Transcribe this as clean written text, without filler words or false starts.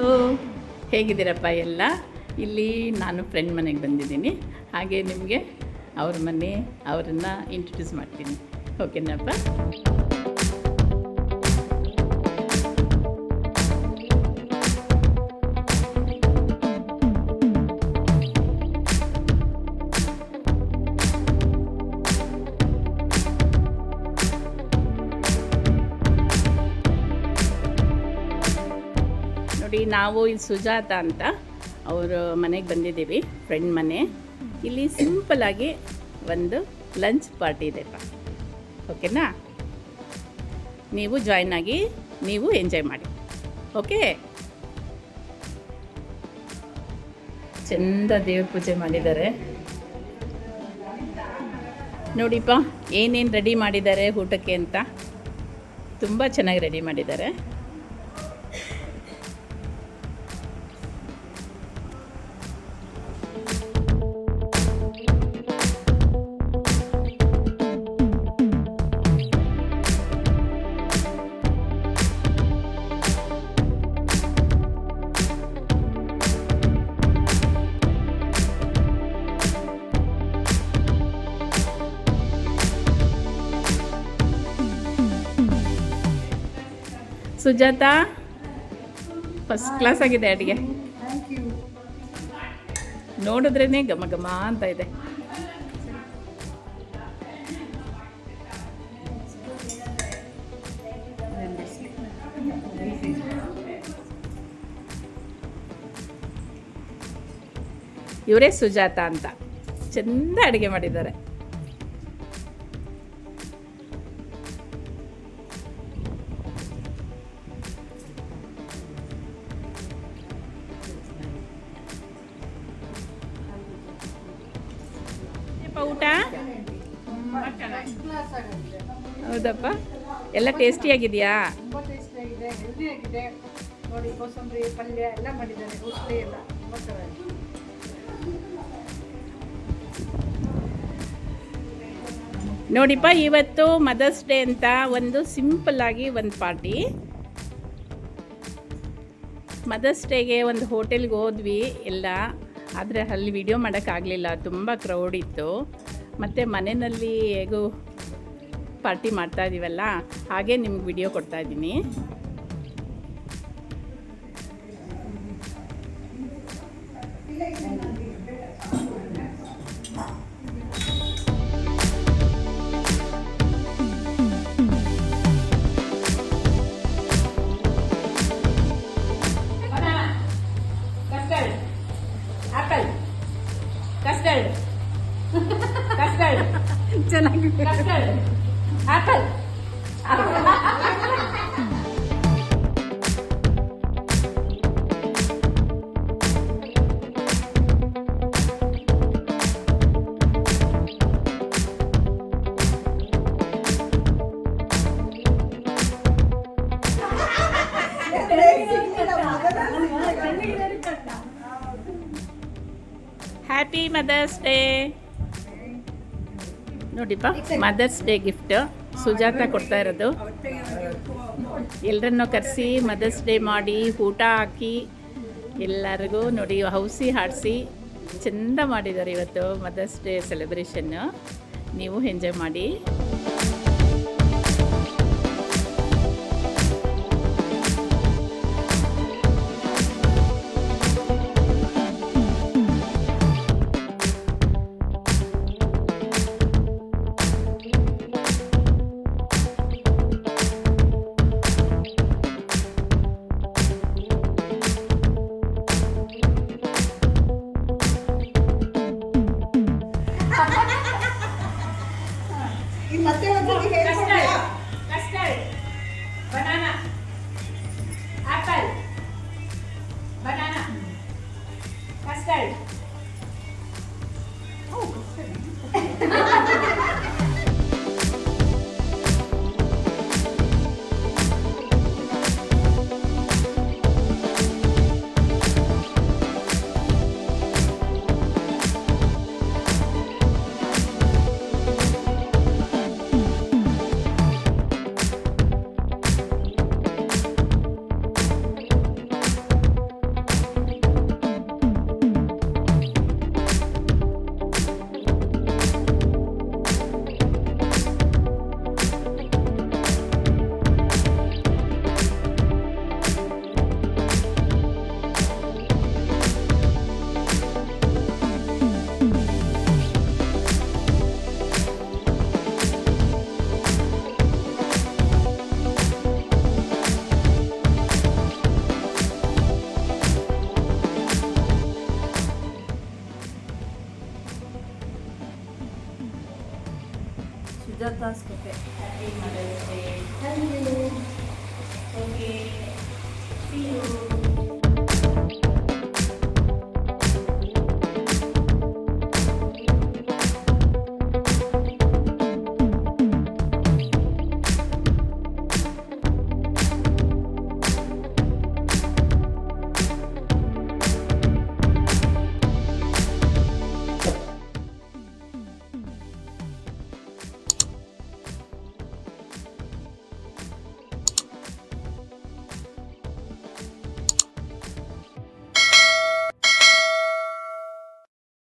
Hello, ಹೇಗಿದ್ದೀರಪ್ಪ ಎಲ್ಲ? ಇಲ್ಲಿ ನಾನು ಫ್ರೆಂಡ್ ಮನೆಗೆ ಬಂದಿದ್ದೀನಿ. ಹಾಗೆ ನಿಮಗೆ ಅವ್ರ ಮನೆ ಅವರನ್ನು ಇಂಟ್ರೊಡ್ಯೂಸ್ ಮಾಡ್ತೀನಿ. ಓಕೆನಪ್ಪ? ನೋಡಿ, ನಾವು ಇಲ್ಲಿ ಸುಜಾತ ಅಂತ ಅವ್ರ ಮನೆಗೆ ಬಂದಿದ್ದೀವಿ, ಫ್ರೆಂಡ್ ಮನೆ. ಇಲ್ಲಿ ಸಿಂಪಲಾಗಿ ಒಂದು ಲಂಚ್ ಪಾರ್ಟಿ ಇದೆಪ್ಪ. ಓಕೆನಾ? ನೀವು ಜಾಯ್ನ್ ಆಗಿ, ನೀವು ಎಂಜಾಯ್ ಮಾಡಿ. ಓಕೆ? ಚೆಂದ ದೇವ್ರ ಪೂಜೆ ಮಾಡಿದ್ದಾರೆ ನೋಡಿಪ್ಪ. ಏನೇನು ರೆಡಿ ಮಾಡಿದ್ದಾರೆ ಊಟಕ್ಕೆ ಅಂತ ತುಂಬ ಚೆನ್ನಾಗಿ ರೆಡಿ ಮಾಡಿದ್ದಾರೆ. ಸುಜಾತ, ಫಸ್ಟ್ ಕ್ಲಾಸ್ ಆಗಿದೆ ಅಡುಗೆ. ನೋಡಿದ್ರೇ ಘಮ ಘಮ ಅಂತ ಇದೆ. ಇವರೇ ಸುಜಾತ ಅಂತ, ಚೆಂದ ಅಡುಗೆ ಮಾಡಿದ್ದಾರೆ. ಊಟ ಹೌದಪ್ಪ, ಎಲ್ಲ ಟೇಸ್ಟಿಯಾಗಿದೆಯಾ? ತುಂಬ ಟೇಸ್ಟಿಯಾಗಿದೆ, ಹೆಲ್ದಿಯಾಗಿದೆ. ನೋಡಿ, ಕೋಸಂಬರಿ ಪಲ್ಯ ಎಲ್ಲ ಮಾಡಿದ್ದಾರೆ, ಔಷಧಿ ಎಲ್ಲ ತುಂಬ ಚೆನ್ನಾಗಿದೆ. ನೋಡಿಪ್ಪ, ಇವತ್ತು ಮದರ್ಸ್ ಡೇ ಅಂತ ಒಂದು ಸಿಂಪಲ್ಲಾಗಿ ಒಂದು ಪಾರ್ಟಿ. ಮದರ್ಸ್ ಡೇಗೆ ಒಂದು ಹೋಟೆಲ್ಗೆ ಹೋದ್ವಿ ಎಲ್ಲ, ಆದರೆ ಅಲ್ಲಿ ವಿಡಿಯೋ ಮಾಡೋಕ್ಕಾಗಲಿಲ್ಲ, ತುಂಬ ಕ್ರೌಡ್ ಇತ್ತು. ಮತ್ತು ಮನೆಯಲ್ಲಿ ಹೇಗೂ ಪಾರ್ಟಿ ಮಾಡ್ತಾಯಿದ್ದೀವಲ್ಲ, ಹಾಗೆ ನಿಮ್ಗೆ ವಿಡಿಯೋ ಕೊಡ್ತಾಯಿದ್ದೀನಿ. ಕಸ್ಟರ್ಡ್ ಕಸ್ಟರ್ಡ್ ಚೆನ್ನಾಗಿದೆ. Custard apple. Happy mother's day. ನೋಡಿಪ್ಪ, ಮದರ್ಸ್ ಡೇ ಗಿಫ್ಟ್ ಸುಜಾತ ಕೊಡ್ತಾ ಇರೋದು. ಎಲ್ಲರನ್ನೂ ಕರೆಸಿ ಮದರ್ಸ್ ಡೇ ಮಾಡಿ ಊಟ ಹಾಕಿ ಎಲ್ಲರಿಗೂ ನೋಡಿ ಹೌಸಿ ಹಾಡಿಸಿ ಚೆಂದ ಮಾಡಿದ್ದಾರೆ ಇವತ್ತು ಮದರ್ಸ್ ಡೇ ಸೆಲೆಬ್ರೇಷನ್ನು. ನೀವು ಎಂಜಾಯ್ ಮಾಡಿ. Custard, banana, apple, banana, custard. Oh, custard. Sujata's cafe.